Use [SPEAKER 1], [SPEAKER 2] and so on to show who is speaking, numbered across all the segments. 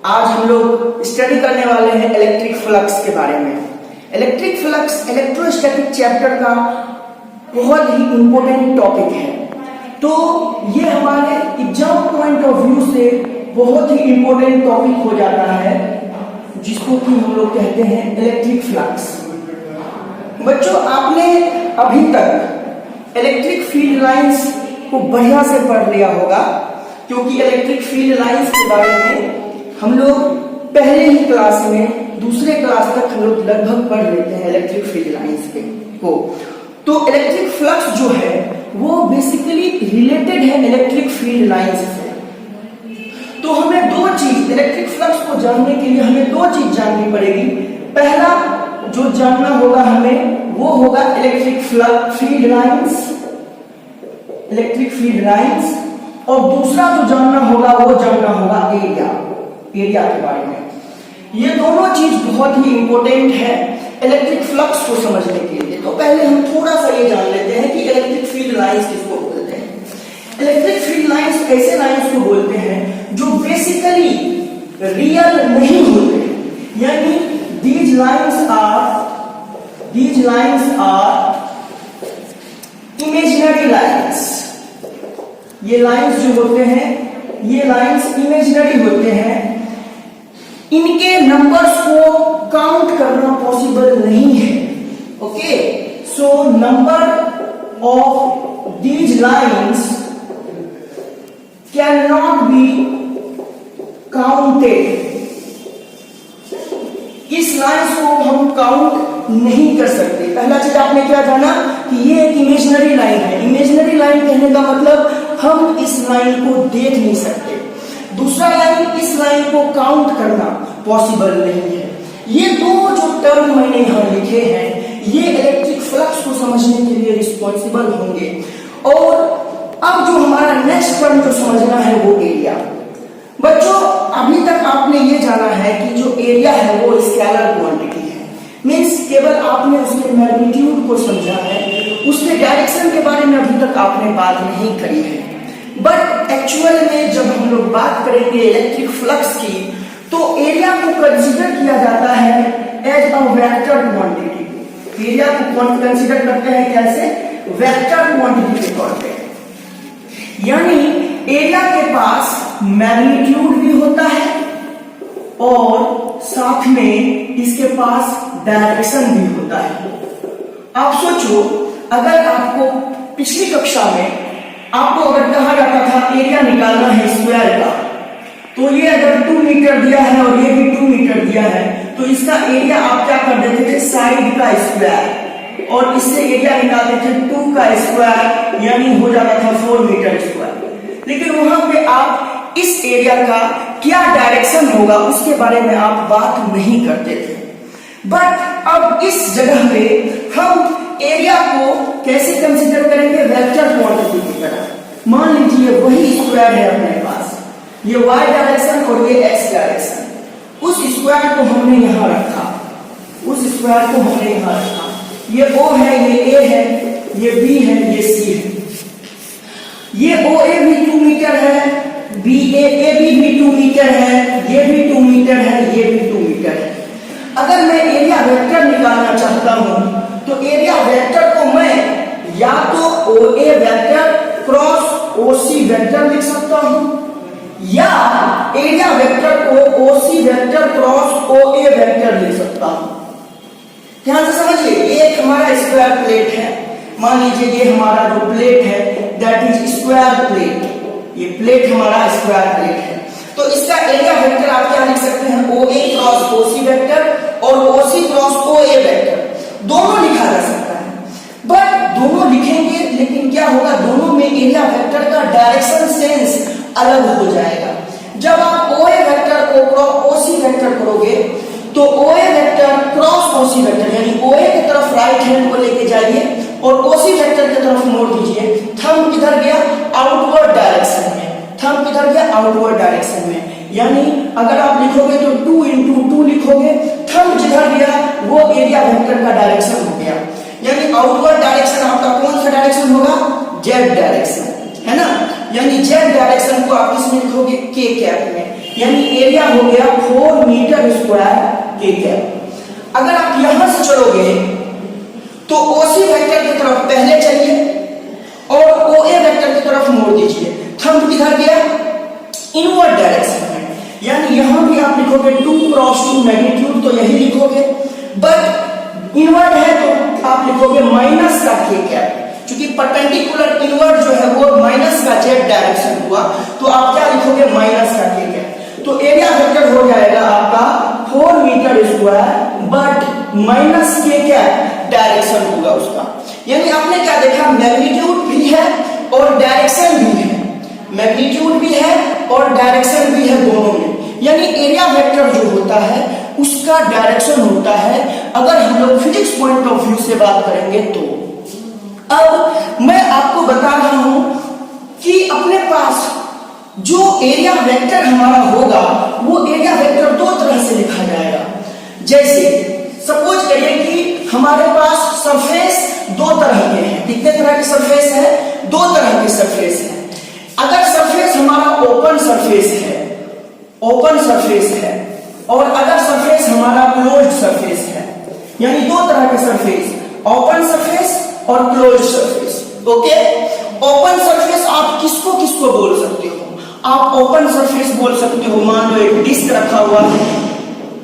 [SPEAKER 1] आज हम लोग स्टडी करने वाले हैं इलेक्ट्रिक फ्लक्स के बारे में। इलेक्ट्रिक फ्लक्स इलेक्ट्रोस्टैटिक चैप्टर का बहुत ही इंपॉर्टेंट टॉपिक है, तो ये हमारे एग्जाम पॉइंट ऑफ व्यू से बहुत ही इंपॉर्टेंट टॉपिक हो जाता है, जिसको कि हम लोग कहते हैं इलेक्ट्रिक फ्लक्स। बच्चों, आपने अभी तक इलेक्ट्रिक फील्ड लाइंस को बढ़िया से पढ़ लिया होगा, क्योंकि इलेक्ट्रिक फील्ड लाइंस के बारे में हम लोग पहले ही क्लास में दूसरे क्लास तक हम लोग लगभग पढ़ लेते हैं इलेक्ट्रिक फील्ड लाइंस को। तो इलेक्ट्रिक फ्लक्स जो है वो बेसिकली रिलेटेड है इलेक्ट्रिक फील्ड लाइंस से। तो हमें दो चीज, इलेक्ट्रिक फ्लक्स को जानने के लिए हमें दो चीज जाननी पड़ेगी। पहला जो जानना होगा हमें वो होगा इलेक्ट्रिक फील्ड लाइंस, और दूसरा जो जानना होगा वो जानना होगा एरिया के बारे में। ये दोनों चीज बहुत ही इंपॉर्टेंट है इलेक्ट्रिक फ्लक्स को समझने के लिए। तो पहले हम थोड़ा सा ये जान लेते हैं कि इलेक्ट्रिक फील्ड लाइंस किसको बोलते हैं। इलेक्ट्रिक फील्ड लाइंस ऐसे लाइंस को बोलते हैं जो बेसिकली रियल नहीं होते, यानी these lines are imaginary lines। ये लाइंस जो होते हैं ये लाइंस इमेजिनरी होते हैं, इनके नंबर्स को काउंट करना पॉसिबल नहीं है। Okay, so number of these lines can not be counted. इस लाइंस को हम काउंट नहीं कर सकते। पहला चीज आपने क्या जाना कि ये एक इमेजिनरी लाइन है। इमेजिनरी लाइन कहने का मतलब हम इस लाइन को देख नहीं सकते। दूसरा लाइन, इस लाइन को काउंट करना पॉसिबल नहीं है। ये दो जो टर्म मैंने यहां लिखे हैं ये इलेक्ट्रिक फ्लक्स को समझने के लिए रिस्पॉन्सिबल होंगे। और अब जो हमारा नेक्स्ट टर्म जो समझना है वो एरिया। बच्चों, अभी तक आपने ये जाना है कि जो एरिया है वो स्केलर क्वांटिटी है, मींस केवल आपने उसके मैग्नीट्यूड को समझा है, उसके डायरेक्शन के बारे में अभी तक आपने बात नहीं करी है। बट एक्चुअल में जब हम लोग बात करेंगे इलेक्ट्रिक फ्लक्स की, तो एरिया को कंसीडर किया जाता है as a vector quantity. Area को कंसीडर करते हैं कैसे? वेक्टर क्वांटिटी के तौर पे। यानी एरिया के पास मैग्नीट्यूड भी होता है और साथ में इसके पास डायरेक्शन भी होता है। आप सोचो, अगर आपको पिछली कक्षा में आपको अगर कहा जाता था एरिया निकालना है स्क्वायर का, तो ये अगर 2 मीटर दिया है और ये भी 2 मीटर दिया है, तो इसका एरिया आप क्या कर देते थे? साइड का स्क्वायर, और इससे एरिया निकालते थे 2 का स्क्वायर, यानी हो जाता था 4 मीटर स्क्वायर। लेकिन वहां पे आप इस एरिया का क्या डायरेक्शन होगा उसके बारे में आप बात नहीं करते थे। बट अब इस जगह पे हम एरिया को कैसे कंसीडर करेंगे? वेक्टर क्वांटिटी की तरह। मान लीजिए वही स्क्वायर है अपने पास, ये y डायरेक्शन और ये x डायरेक्शन। उस स्क्वायर को हमने यहां रखा, ये O है, ये A है, ये B है, ये C है। ये OA भी 2 मीटर है, AB भी 2 मीटर है, ये भी 2 मीटर है, ये भी 2 मीटर है। अगर मैं एरिया वेक्टर निकालना चाहता हूं तो एरिया वेक्टर को मैं या तो OA vector cross OC vector लिख सकता हूं, या एरिया वेक्टर को OC vector cross OA vector लिख सकता हूं। ध्यान से समझिए, ये एक हमारा स्क्वायर प्लेट है। मान लीजिए ये हमारा जो प्लेट है दैट इज स्क्वायर प्लेट। ये प्लेट हमारा स्क्वायर प्लेट है, तो इसका एरिया वेक्टर आप क्या लिख सकते हैं? OA क्रॉस OC वेक्टर और OC क्रॉस OA वेक्टर, दोनों लिखा जा सकता है। बट दोनों लिखेंगे, लेकिन क्या होगा? दोनों में एरिया वेक्टर का डायरेक्शन सेंस अलग हो जाएगा। जब आप OA वेक्टर को क्रॉस OC वेक्टर करोगे तो OA vector cross OC vector, यानी OA की तरफ राइट हैंड को लेके जाइए और OC वेक्टर की तरफ मोड़ दीजिए। थंब किधर गया? आउटवर्ड डायरेक्शन में। थंब किधर गया? आउटवर्ड डायरेक्शन में। यानी अगर आप लिखोगे तो 2 into 2 लिखोगे, थंब जिधर गया वो एरिया वेक्टर का डायरेक्शन हो गया। यानी आउटवर्ड डायरेक्शन आपका कौन सा डायरेक्शन होगा? Z डायरेक्शन, है ना। यानी Z डायरेक्शन को आप इसमें लिखोगे K कैप में। यानी एरिया हो गया 4 मीटर स्क्वायर के कैप। अगर आप यहां से चलोगे तो ओसी वेक्टर की तरफ पहले चलिए और ओए वेक्टर की तरफ मोड़ दीजिए। थंब किधर गया? इनवर्ड डायरेक्शन में, यानी यहां भी आप लिखोगे 2 क्रॉस 2 मैग्नीट्यूड तो यही लिखोगे, बट इनवर्ड है तो आप लिखोगे माइनस का के कैप। क्योंकि परपेंडिकुलर इनवर्ड जो है वो माइनस का जेड डायरेक्शन हुआ, तो आप क्या लिखोगे? माइनस का के कैप। तो एरिया वेक्टर हो जाएगा आपका 4 मीटर स्क्वायर बट माइनस के कैप डायरेक्शन होगा उसका। यानी आपने क्या देखा? मैग्नीट्यूड भी है और डायरेक्शन भी है, मैग्नीट्यूड भी है और डायरेक्शन भी है दोनों में। यानी एरिया वेक्टर जो होता है उसका डायरेक्शन होता है, अगर हम लोग फिजिक्स पॉइंट ऑफ व्यू से बात करेंगे तो। अब मैं आपको बता रहा हूं कि अपने पास जो एरिया वेक्टर हमारा होगा वो एरिया वेक्टर दो तरह से लिखा जाएगा। जैसे सपोज करिए कि हमारे पास सरफेस दो तरह के हैं। कितने तरह के सरफेस है? 2 तरह के सरफेस है। अगर सरफेस हमारा ओपन सरफेस है, और अगर सरफेस हमारा क्लोज्ड सरफेस है, यानी 2 तरह के सरफेस, ओपन सरफेस और closed surface. Okay, open surface आप किसको किसको बोल सकते हो? आप ओपन सरफेस बोल सकते हो, मान लो एक डिस्क रखा हुआ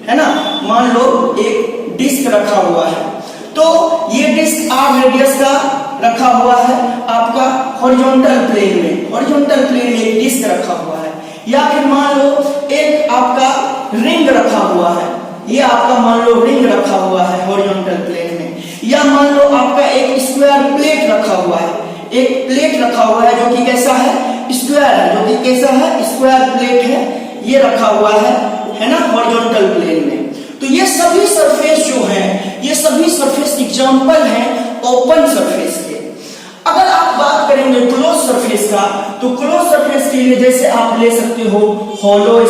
[SPEAKER 1] है ना, मान लो एक डिस्क रखा हुआ है, तो ये डिस्क आर रेडियस का रखा हुआ है आपका हॉरिजॉन्टल प्लेन में एक डिस्क रखा हुआ है। या फिर मान लो एक आपका रिंग रखा हुआ है, ये आपका मान लो रिंग रखा हुआ है हॉरिजॉन्टल प्लेन में। या मान लो आपका एक स्क्वायर प्लेट रखा हुआ है, एक प्लेट रखा हुआ है जो कि कैसा है? स्क्वायर है, जो कि कैसा है? स्क्वायर प्लेट है, ये रखा हुआ है ना हॉरिजॉन्टल प्लेन में। तो ये सभी सरफेस जो हैं, ये सभी सरफेस एग्जांपल हैं ओपन सरफेस के। अगर आप बात करेंगे क्लोज सरफेस का, तो क्लोज सरफेस के लिए जैसे आप ले सकते हो होलो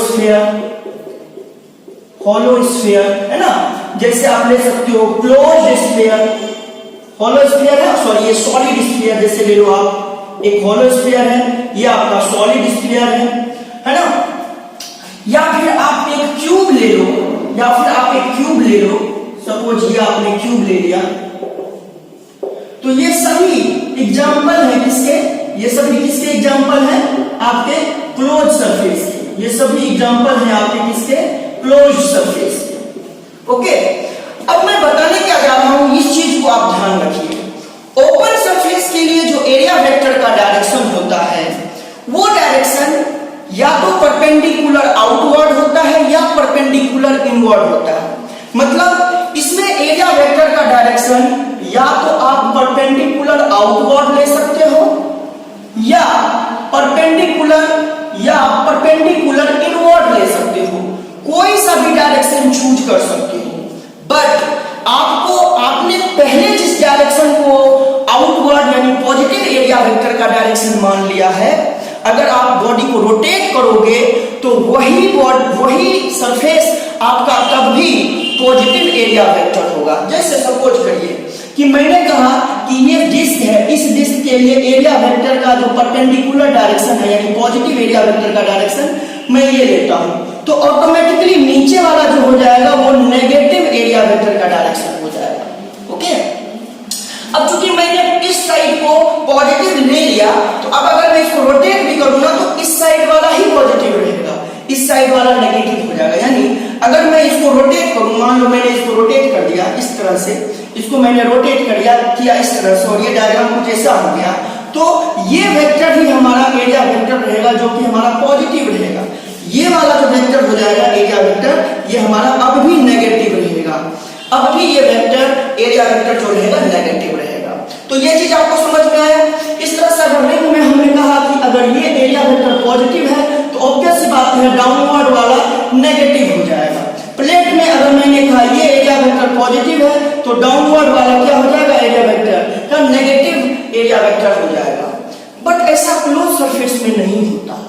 [SPEAKER 1] स्फीयर है ना, जैसे आप ले सकते हो क्लोज्ड स्फीयर, होलो स्फीयर है, सॉरी ये सॉलिड स्फीयर जैसे ले लो आप, एक होलो स्फीयर है, ये आपका सॉलिड स्फीयर है ना। या फिर आप एक क्यूब ले लो, सपोज ये आपने क्यूब ले लिया, तो ये सभी एग्जांपल है किसके? ये सभी किसके एग्जांपल हैं? आपके क्लोज सरफेस के। ये सभी एग्जांपल हैं आपके किसके? क्लोज सरफेस के। ओके, अब मैं बताने क्या जा रहा हूं, इस चीज को आप ध्यान रखिए। ओपन सरफेस के लिए जो एरिया वेक्टर का डायरेक्शन होता है वो डायरेक्शन या तो परपेंडिकुलर आउटवर्ड होता है या परपेंडिकुलर इनवर्ड होता है। मतलब इसमें एरिया वेक्टर का डायरेक्शन या तो आप परपेंडिकुलर आउटवर्ड ले सकते हो या परपेंडिकुलर इनवर्ड ले सकते हो। कोई सा भी डायरेक्शन चूज कर सकते हो, बट आपने पहले जिस डायरेक्शन को आउटवर्ड यानी पॉजिटिव एरिया वेक्टर का डायरेक्शन मान लिया है, अगर आप बॉडी को रोटेट करोगे तो वही सरफेस आपका तब भी पॉजिटिव एरिया वेक्टर होगा। जैसे सपोज करिए कि मैंने कहा कि ये डिस्क है, इस डिस्क के लिए एरिया वेक्टर का जो परपेंडिकुलर डायरेक्शन है यानी पॉजिटिव एरिया वेक्टर का डायरेक्शन मैं ये लेता हूं, तो ऑटोमेटिकली नीचे वाला जो हो जाएगा वो नेगेटिव एरिया वेक्टर का डायरेक्शन हो जाएगा। ओके, अब चूंकि मैंने इस साइड को पॉजिटिव ले लिया, तो अब अगर मैं इसको रोटेट भी करूंगा तो इस साइड वाला ही पॉजिटिव रहेगा, इस साइड वाला नेगेटिव हो जाएगा। यानी अगर मैं इसको रोटेट करूं, मान लो मैंने इसको रोटेट कर दिया इस तरह से, इसको मैंने रोटेट किया इस तरह से, और ये डायग्राम कुछ ऐसा हो गया, तो ये वेक्टर ही हमारा एरिया वेक्टर रहेगा जो कि हमारा पॉजिटिव रहेगा। ये वाला जो वेक्टर हो जाएगा एरिया वेक्टर, ये हमारा अब भी नेगेटिव रहेगा, अब भी ये वेक्टर एरिया वेक्टर जो रहेगा नेगेटिव रहेगा। तो ये चीज आपको समझ में आया। इस तरह से अगर रिंग में हमने कहा कि अगर ये एरिया वेक्टर पॉजिटिव है तो ऑब्वियस सी बात है डाउनवर्ड वाला नेगेटिव हो जाएगा। प्लेट में अगर मैंने कहा ये एरिया वेक्टर पॉजिटिव है तो डाउनवर्ड वाला क्या हो जाएगा? एरिया वेक्टर का नेगेटिव एरिया वेक्टर हो जाएगा। बट ऐसा क्लोज सरफेस में नहीं होता।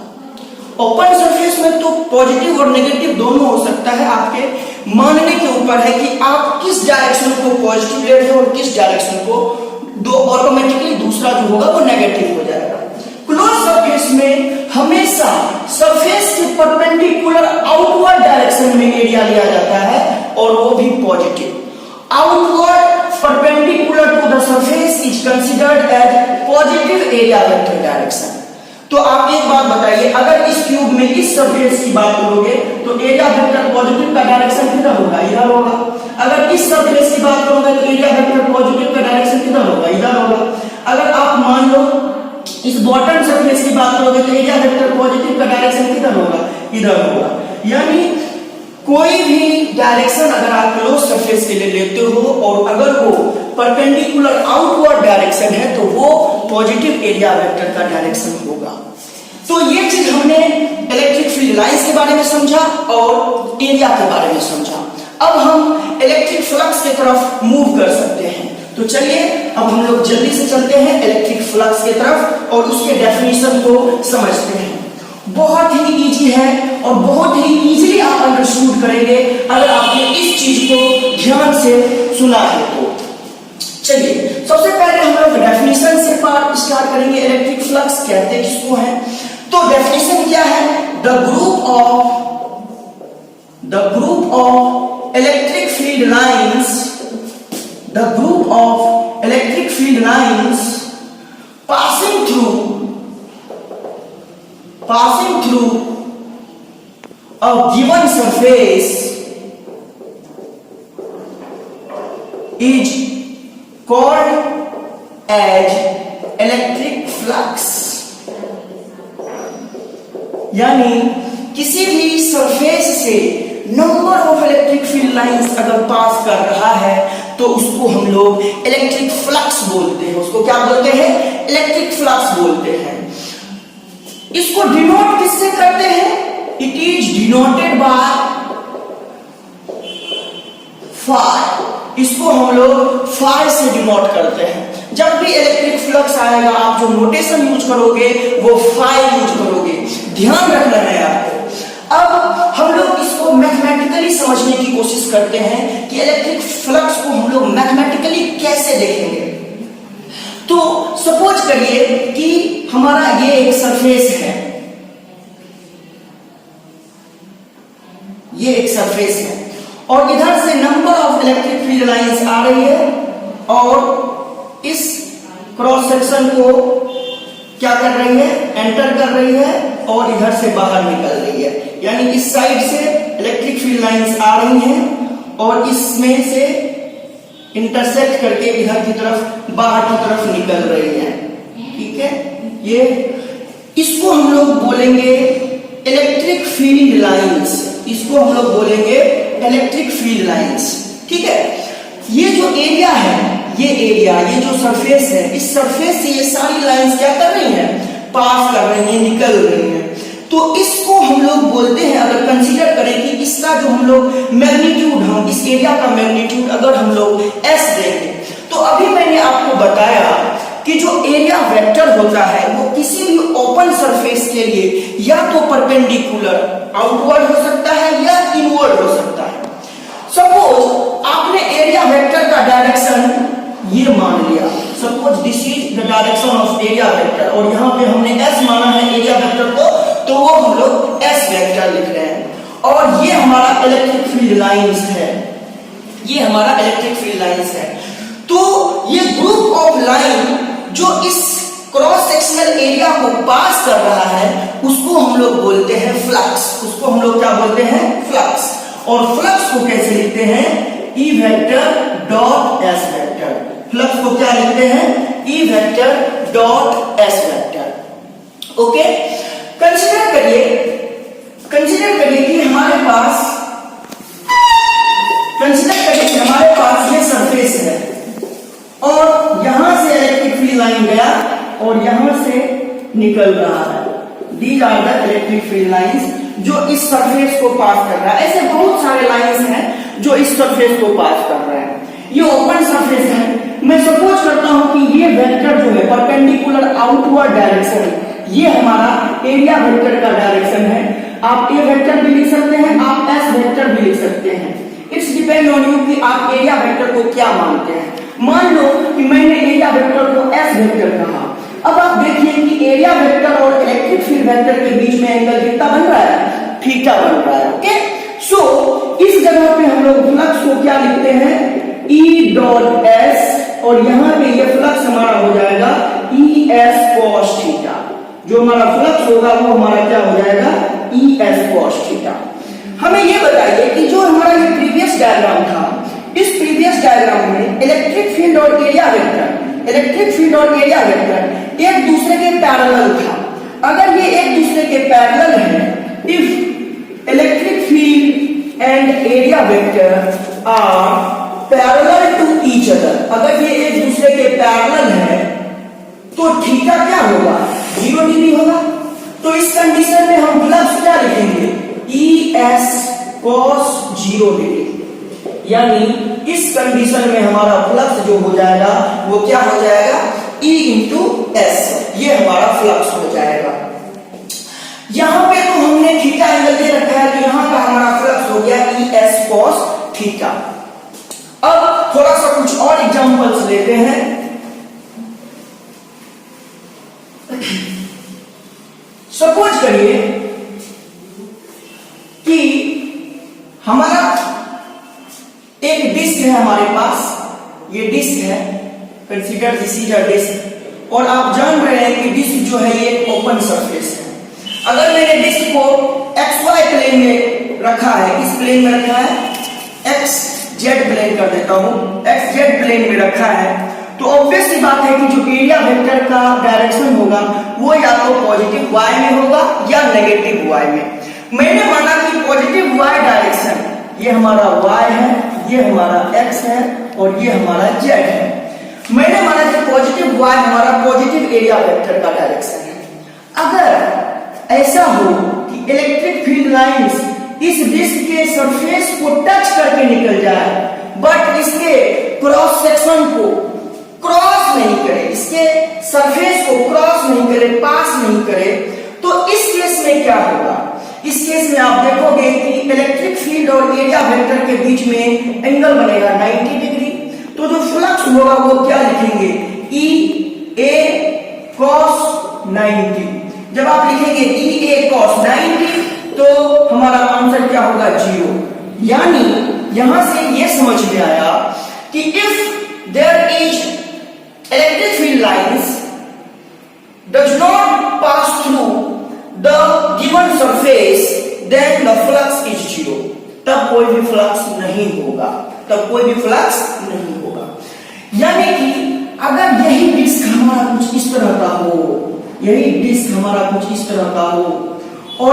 [SPEAKER 1] ओपन सरफेस में तो पॉजिटिव और नेगेटिव दोनों हो सकता है, आपके मानने के ऊपर है कि आप किस डायरेक्शन को पॉजिटिव ले रहे हो और किस डायरेक्शन को, दो ऑटोमेटिकली दूसरा जो होगा वो नेगेटिव हो जाएगा। क्लोज सरफेस में हमेशा सरफेस के परपेंडिकुलर आउटवर्ड डायरेक्शन में एरिया लिया जाता है और वो भी positive. Outward perpendicular to the surface is considered as positive area vector direction. तो आप एक बात बताइए, अगर इस क्यूब में इस सरफेस की बात करोगे तो एरिया वेक्टर पॉजिटिव का डायरेक्शन किधर होगा? इधर होगा। अगर इस सरफेस की बात करोगे तो एरिया वेक्टर पॉजिटिव का डायरेक्शन किधर होगा? इधर होगा। अगर आप मान लो इस बॉटम सरफेस की बात करोगे तो एरिया वेक्टर पॉजिटिव का डायरेक्शन किधर होगा? इधर होगा। यानी कोई भी डायरेक्शन अगर आप क्लोज सरफेस के लिए लेते हो और अगर वो परपेंडिकुलर आउटवर्ड डायरेक्शन है तो वो पॉजिटिव एरिया वेक्टर का डायरेक्शन होगा। तो ये चीज हमने इलेक्ट्रिक फील्ड लाइंस के बारे में समझा और एरिया के बारे में समझा। अब हम इलेक्ट्रिक फ्लक्स की तरफ मूव कर सकते हैं। तो चलिए अब हम लोग जल्दी से चलते हैं इलेक्ट्रिक फ्लक्स की तरफ और उसके डेफिनेशन को समझते हैं। बहुत ही इजी है और बहुत ही इजीली आप अंडरस्टूड करेंगे अगर आपने इस चीज को ध्यान से सुना है तो। चलिए सबसे पहले हम लोग डेफिनेशन से स्टार्ट करेंगे। इलेक्ट्रिक फ्लक्स कहते किसको है? तो डेफिनेशन क्या है? The group of electric field lines, the group of electric field lines passing through a given surface is called as electric flux। यानी किसी भी सरफेस से number of electric field lines अगर पास कर रहा है तो उसको हम लोग इलेक्ट्रिक फ्लक्स बोलते हैं। उसको क्या बोलते हैं? इलेक्ट्रिक फ्लक्स बोलते हैं। इसको डिनोट किससे करते हैं? It is denoted by phi. इसको हम लोग फाई से डिनोट करते हैं। जब भी इलेक्ट्रिक फ्लक्स आएगा आप जो नोटेशन यूज करोगे वो फाई यूज करोगे, ध्यान रखना है आपको। अब हम लोग इसको मैथमेटिकली समझने की कोशिश करते हैं कि इलेक्ट्रिक फ्लक्स को हम लोग मैथमेटिकली कैसे देखेंगे। तो सपोज करिए कि हमारा ये एक सरफेस है, ये एक सरफेस है और इधर से number of electric field lines आ रही है और इस क्रॉस सेक्शन को क्या कर रही है? एंटर कर रही है और इधर से बाहर निकल रही है। यानी इस साइड से इलेक्ट्रिक फील्ड लाइंस आ रही हैं और इसमें से इंटरसेक्ट करके इधर की तरफ बाहर की तरफ निकल रही है। ठीक है, ये इसको हम लोग बोलेंगे इलेक्ट्रिक फील्ड लाइंस। इसको हम लोग बोलेंगे इलेक्ट्रिक फील्ड लाइंस। ठीक है, ये जो एरिया है, ये एरिया, ये जो सरफेस है, इस सरफेस से ये सारी लाइंस क्या कर रही हैं? पास कर रही हैं, निकल रही हैं। तो इसको हम लोग बोलते हैं, अगर कंसीडर करें कि इसका जो हम लोग मैग्नीट्यूड, हम इस एरिया का मैग्नीट्यूड अगर हम लोग S देंगे तो अभी मैंने आपको बताया कि जो एरिया वेक्टर होता है वो किसी भी ओपन सरफेस के लिए या तो परपेंडिकुलर आउटवर्ड हो सकता है या इनवर्ड हो सकता है। सपोज आपने एरिया वेक्टर का डायरेक्शन ये मान लिया, suppose this is the direction of area vector और यहाँ पे हमने S माना है एरिया वेक्टर को, तो वो हम लोग S वेक्टर लिख रहे हैं और ये हमारा इलेक्ट्रिक फील्ड लाइंस है, ये हमारा इलेक्ट्रिक फील्ड लाइंस है। तो ये ग्रुप ऑफ लाइन जो इस क्रॉस सेक्शनल एरिया को पास कर रहा है उसको हम लोग बोलते हैं फ्लक्स। उसको हम लोग क्या बोलते हैं? फ्लक्स। और फ्लक्स को कैसे लिखते हैं? E vector dot S vector. Flux को क्या लिखते हैं? E vector dot S vector. Okay, consider करिए कि हमारे पास ये सरफेस है और यहां से इलेक्ट्रिक फील्ड लाइन गया और यहां से निकल रहा है। These are the electric field lines जो इस सरफेस को पास कर रहा है। ऐसे बहुत सारे लाइंस हैं जो इस सरफेस को पास कर रहे हैं। ये ओपन सरफेस है। मैं सपोज करता हूं कि ये वेक्टर जो है परपेंडिकुलर आउटवर्ड डायरेक्शन, ये हमारा एरिया वेक्टर का डायरेक्शन है। आप ए वेक्टर भी लिख सकते हैं, आप S वेक्टर भी लिख सकते हैं। इट्स डिपेंड ऑन यू कि आप एरिया वेक्टर को क्या मानते हैं। मान लो कि मैंने एरिया वेक्टर को S वेक्टर कहा। अब आप देखिए कि एरिया वेक्टर और इलेक्ट्रिक फील्ड वेक्टर के बीच में एंगल कितना बन रहा है, थीटा बन रहा है। ओके, सो इस जगह पे हम लोग फ्लक्स को क्या लिखते हैं, E डॉट S, और यहां पे ये फ्लक्स हमारा हो जाएगा ES cos थीटा। जो हमारा फ्लक्स होगा वो हमारा क्या हो जाएगा, ES cos थीटा। हमें ये बताइए कि जो हमारा ये प्रीवियस डायग्राम था, इस प्रीवियस डायग्राम में इलेक्ट्रिक फील्ड और एरिया वेक्टर, इलेक्ट्रिक फील्ड और एरिया वेक्टर एक दूसरे के पैरेलल था। अगर ये एक दूसरे के पैरेलल है, if electric field and area vector are parallel to each other, अगर ये एक दूसरे के पैरेलल है तो थीटा क्या होगा, 0 डिग्री होगा। तो इस कंडीशन में हम फ्लक्स क्या लिखेंगे, ES cos 0 डिग्री, यानी इस कंडीशन में हमारा फ्लक्स जो हो जाएगा वो क्या हो जाएगा, E इंटू S, ये हमारा फ्लक्स हो जाएगा। यहां पे तो हमने थीटा एंगल दे रखा है, तो यहां का हमारा फ्लक्स हो गया ES cos थीटा। अब थोड़ा सा कुछ और एग्जांपल्स लेते हैं। सपोज करिए कि हमारा एक डिस्क है हमारे पास, ये डिस्क है, consider this is a disc, और आप जान रहे हैं कि डिस्क जो है ये ओपन सरफेस है। अगर मैंने डिस्क को XY प्लेन में रखा है, किस प्लेन में रखा है, XZ प्लेन कर देता हूं, XZ प्लेन में रखा है, तो ऑब्वियस सी बात है कि जो एरिया वेक्टर का डायरेक्शन होगा वो या तो पॉजिटिव Y में होगा या नेगेटिव Y में। मैंने माना कि पॉजिटिव Y डायरेक्शन, ये हमारा Y है, ये हमारा X है और ये हमारा Z है। मैंने माना कि पॉजिटिव Y हमारा पॉजिटिव एरिया वेक्टर का डायरेक्शन है। अगर ऐसा हो कि इलेक्ट्रिक फील्ड लाइंस इस डिस्क के सरफेस को टच करके निकल जाए, बट इसके क्रॉस सेक्शन को क्रॉस नहीं करे, इसके सरफेस को क्रॉस नहीं करे, पास नहीं करे, तो इस केस में क्या होगा, इस केस में आप देखोगे कि इलेक्ट्रिक फील्ड और एरिया वेक्टर के बीच में एंगल बनेगा 90 डिग्री। तो जो फ्लक्स होगा वो क्या लिखेंगे, EA cos 90। जब आप लिखेंगे EA cos 90 तो हमारा आंसर क्या होगा, 0। यानी यहां से ये समझ में आया कि if there is electric field lines does not pass through the given surface, then the flux is 0। तब कोई भी फ्लक्स नहीं होगा, तब कोई भी फ्लक्स नहीं होगा। यानी कि अगर यही डिस्क हमारा कुछ इस तरह का हो, यही डिस्क हमारा कुछ इस तरह का हो और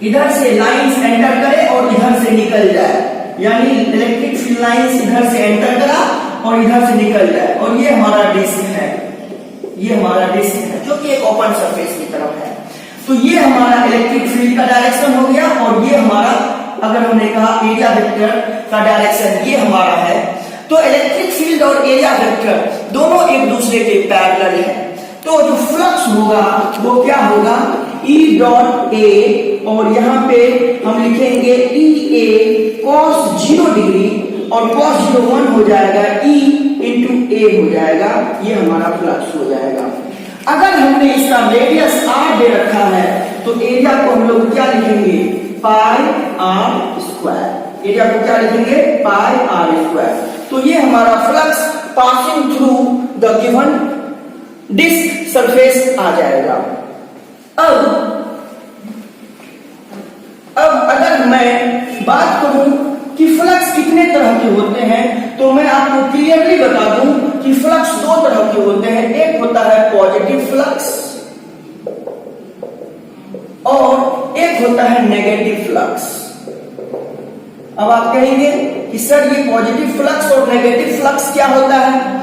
[SPEAKER 1] इधर से लाइंस एंटर करे और इधर से निकल जाए, यानी इलेक्ट्रिक फील्ड लाइंस इधर से एंटर करा और इधर से निकल जाए, और ये हमारा डिस्क है, ये हमारा डिस्क है जो कि एक ओपन सरफेस की तरफ है। तो ये हमारा इलेक्ट्रिक फील्ड का डायरेक्शन हो गया, और ये हमारा, अगर हमने कहा एरिया वेक्टर का डायरेक्शन ये हमारा है। तो इलेक्ट्रिक फील्ड और एरिया वेक्टर दोनों एक दूसरे के पैरेलल है। तो जो फ्लक्स होगा वो क्या होगा, E डॉट A, और यहाँ पे हम लिखेंगे EA cos 0 डिग्री, और cos 0 1 हो जाएगा, E इंटू A हो जाएगा, ये हमारा फ्लक्स हो जाएगा। अगर हमने इसका रेडियस R दे रखा है तो एरिया को हम लोग क्या लिखेंगे, पाई R स्क्वायर। एरिया को क्या लिखेंगे, पाई R स्क्वायर। तो ये हमारा flux passing through the given disk surface आ जाएगा। अब अगर मैं बात करूं कि फ्लक्स कितने तरह के होते हैं, तो मैं आपको क्लियरली बता दूं कि फ्लक्स 2 तरह के होते हैं। एक होता है पॉजिटिव फ्लक्स और एक होता है नेगेटिव फ्लक्स। अब आप कहेंगे कि सर ये पॉजिटिव फ्लक्स और नेगेटिव फ्लक्स क्या होता है?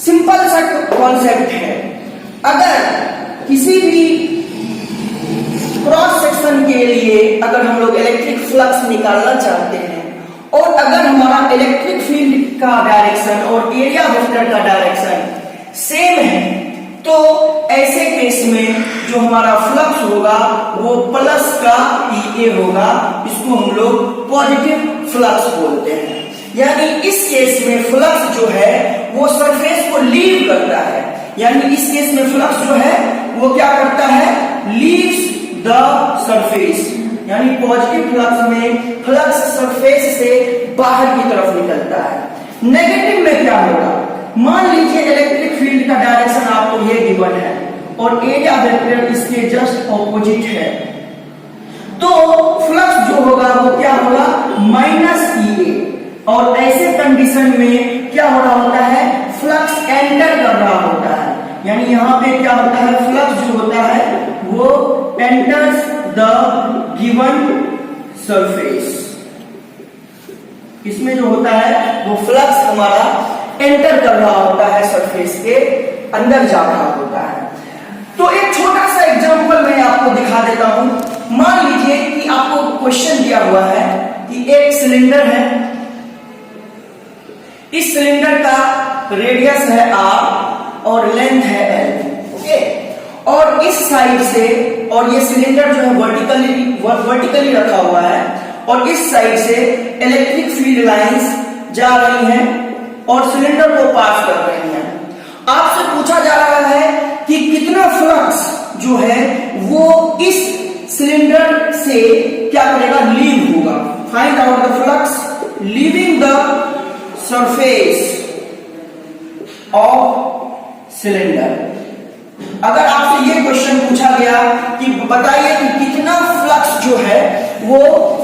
[SPEAKER 1] सिंपल सा कॉन्सेप्ट है। अगर किसी भी क्रॉस सेक्शन के लिए अगर हम लोग इलेक्ट्रिक फ्लक्स निकालना चाहते हैं और अगर हमारा इलेक्ट्रिक फील्ड का डायरेक्शन और एरिया वेक्टर का डायरेक्शन सेम है, तो ऐसे केस में जो हमारा फ्लक्स होगा वो प्लस का EA होगा। इसको हम लोग पॉजिटिव फ्लक्स बोलते हैं। यानी इस केस में फ्लक्स जो है वो सरफेस को लीव करता है, यानी इस केस में फ्लक्स जो है वो क्या करता है, लीव्स द सरफेस, यानी पॉजिटिव फ्लक्स में फ्लक्स सरफेस से बाहर की तरफ निकलता है। नेगेटिव में क्या होगा, मान लीजिए इलेक्ट्रिक फील्ड का डायरेक्शन आपको ये गिवन है और एरिया वेक्टर इसके जस्ट ऑपोजिट है, तो फ्लक्स जो होगा वो क्या होगा, -EA। और ऐसे कंडीशन में क्या हो रहा होता है, फ्लक्स एंटर कर रहा होता है, यानी यहां पे क्या होता है, फ्लक्स जो होता है वो एंटर्स द गिवन सरफेस। इसमें जो होता है वो फ्लक्स हमारा एंटर कर रहा होता है, सरफेस के अंदर जा रहा होता है। तो एक छोटा सा एग्जांपल मैं आपको दिखा देता हूं। मान लीजिए कि आपको क्वेश्चन दिया हुआ है कि एक सिलेंडर है, इस सिलेंडर का रेडियस है r और लेंथ है l, ओके, और इस साइड से, और ये सिलेंडर जो है वर्टिकली रखा हुआ है, और इस साइड से इलेक्ट्रिक फील्ड लाइंस जा रही हैं और सिलेंडर को पास कर रही हैं। आपसे पूछा जा रहा है कि कितना फ्लक्स जो है वो इस सिलेंडर से क्या करेगा, लीव होगा। Find out the flux leaving the surface of cylinder. अगर आपसे ये क्वेश्चन पूछा गया कि बताइए कि कितना फ्लक्स जो है वो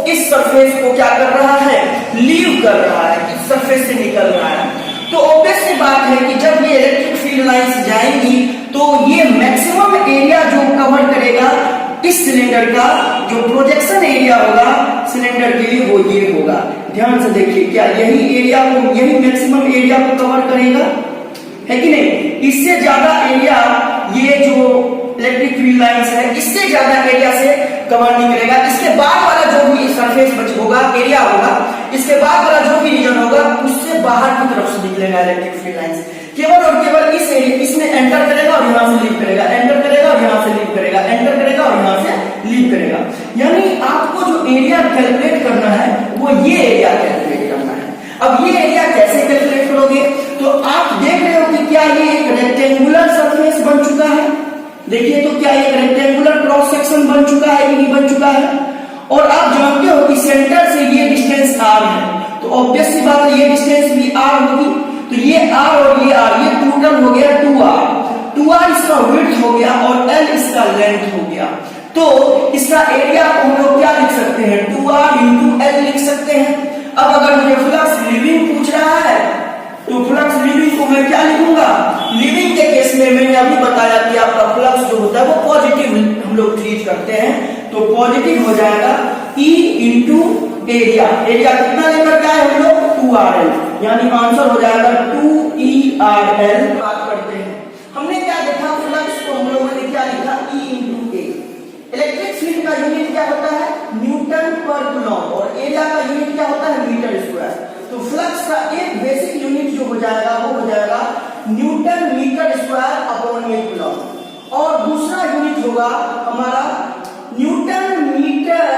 [SPEAKER 1] इस सरफेस को क्या कर रहा है, लीव कर रहा है, इस सरफेस से निकल रहा है, तो ऑब्वियस सी बात है कि जब ये इलेक्ट्रिक फील्ड लाइंस जाएंगी तो ये मैक्सिमम एरिया जो कवर करेगा इस सिलेंडर का, जो प्रोजेक्शन एरिया होगा सिलेंडर के लिए वो ये होगा। ध्यान से देखिए, क्या यही एरिया को, यही मैक्सिमम एरिया को कवर करेगा, है कि नहीं? इससे ज्यादा एरिया ये जो इलेक्ट्रिक फील्ड लाइंस है इससे ज्यादा एरिया से कवर नहीं करेगा। इसके बाद वाला जो भी सरफेस बच होगा, एरिया होगा, इसके बाद वाला जो भी रीजन होगा उससे बाहर की तरफ से निकलेगा इलेक्ट्रिक फील्ड लाइंस। केवल और केवल इस एरिया, इसमें एंटर करेगा और यहां से लीव करेगा, एंटर करेगा और यहां से लीव करेगा, एंटर करेगा और यहां से लीव करेगा। यानी आपको जो एरिया कैलकुलेट करना है वो ये एरिया कैलकुलेट करना है। अब ये एरिया कैसे कैलकुलेट करोगे, तो आप देख रहे हो कि क्या ये एक रेक्टेंगुलर सरफेस बन चुका है। देखिए तो क्या ये रेक्टेंगुलर क्रॉस सेक्शन बन चुका है कि नहीं बन चुका है। और आप जानते हो कि सेंटर से ये डिस्टेंस r है, तो ऑब्वियस सी बात है ये डिस्टेंस भी r होगी, तो ये r और ये r, ये टोटल हो गया 2r इसका विड्थ हो गया और l इसका लेंथ हो गया। तो इसका एरिया को हम लोग क्या लिख सकते हैं, 2r × l लिख सकते हैं। अब अगर मुझे फ्लक्स लीविंग पूछ रहा है तो फ्लक्स लीविंग को मैं क्या लिखूंगा, लीविंग के केस में मैंने अभी बताया कि आपका फ्लक्स जो होता है वो पॉजिटिव हम लोग ट्रीट करते हैं, तो पॉजिटिव हो जाएगा E × एरिया। एरिया कितना लेकर के आए हम लोग, 2rl, यानी आंसर हो जाएगा 2ERL। बात करते हैं, हमने क्या देखा, फ्लक्स को हम लोगों ने क्या लिखा, E × A। इलेक्ट्रिक फील्ड का यूनिट क्या होता है, न्यूटन पर कूलम, और एरिया का यूनिट क्या होता है, मीटर स्क्वायर। तो फ्लक्स का एक बेसिक यूनिट जो हो जाएगा वो हो जाएगा न्यूटन मीटर स्क्वायर अपॉन में कूलम, और दूसरा यूनिट होगा हमारा न्यूटन मीटर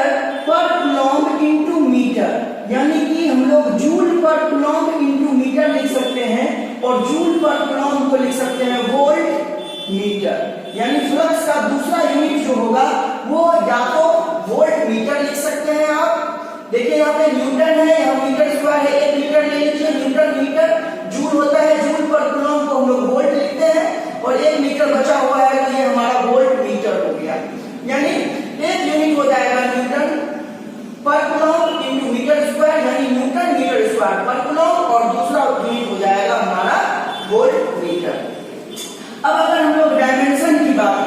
[SPEAKER 1] पर कूलम इनटू मीटर, यानी कि हम लोग जूल पर कूलम इनटू मीटर लिख सकते हैं, और जूल पर कूलम को लिख सकते हैं वोल्ट मीटर। यानी फ्लक्स का दूसरा यूनिट जो होगा वो या तो वोल्ट मीटर लिख सकते हैं आप। देखिए यहाँ पे न्यूटन है, यहाँ मीटर स्क्वायर है, 1 मीटर ले लीजिए, न्यूटन मीटर, जूल होता है, जूल पर कूलम को हम लोग वोल्ट लिखते हैं, और 1 मीटर बचा हुआ है तो ये हमारा वोल्ट मीटर हो गया। यानी एक यूनिट हो जाएगा न्यूटन पर कूलम इनटू मीटर स्क्वायर, यानी न्यूटन मीटर स्क्वायर पर कूलम, और दूसरा यूनिट हो जाएगा हमारा वोल्ट मीटर। अब अगर हम लोग डायमेंशन की बात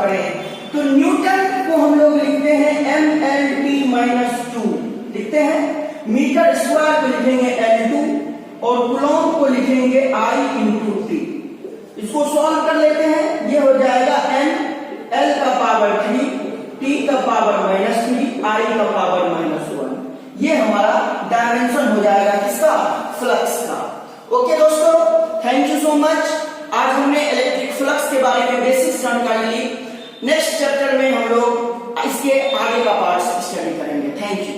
[SPEAKER 1] करें, तो न्यूटन को हम लोग लिखते हैं mLT-2 लिखते हैं, मीटर स्क्वायर को लिखेंगे L2, और कूलम को लिखेंगे I × T। इसको सॉल्व कर लेते हैं, ये हो जाएगा n L का पावर 3, T का पावर -3, I का पावर -1। ये हमारा डायमेंशन हो जाएगा किसका, फ्लक्स का। ओके दोस्तों, थैंक यू सो मच। आज हमने इलेक्ट्रिक फ्लक्स के बारे में बेसिक जानकारी ली। नेक्स्ट चैप्टर में हम लोग इसके आगे का पार्ट स्टडी करेंगे। Thank you.